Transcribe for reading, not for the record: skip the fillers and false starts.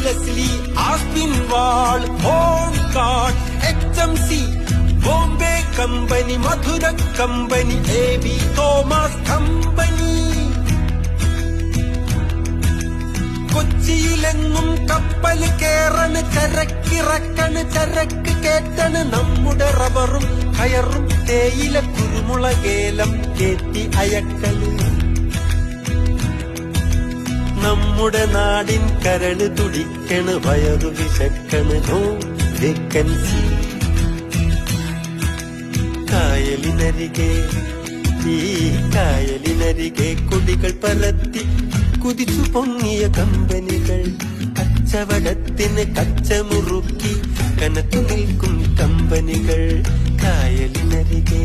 Leslie, Aspinwall, ഹോൺകാർഡ്, HMC, Bombay company, Madura company, AB Thomas company. കൊച്ചിയിലെങ്ങും കപ്പൽ കേറണ്, ചരക്കിറക്കണ്, ചരക്ക് കേട്ടണ്. നമ്മുടെ റബ്ബറും കയറും തേയില കുരുമുളകേലം കേറ്റി അയക്കല്. നമ്മുടെ നാടിൻ കരള് തുടിക്കണ്, വയറു വിശക്കണ്. No vacancy. കായലിനരികെ, ഈ കായലിനരികെ കൊടികൾ പരത്തി കുതിച്ചു പൊങ്ങിയ കമ്പനികൾ. കച്ചവടത്തിന് കച്ചമുറുക്കി കനത്തു നിൽക്കും കമ്പനികൾ. കായലിനരികെ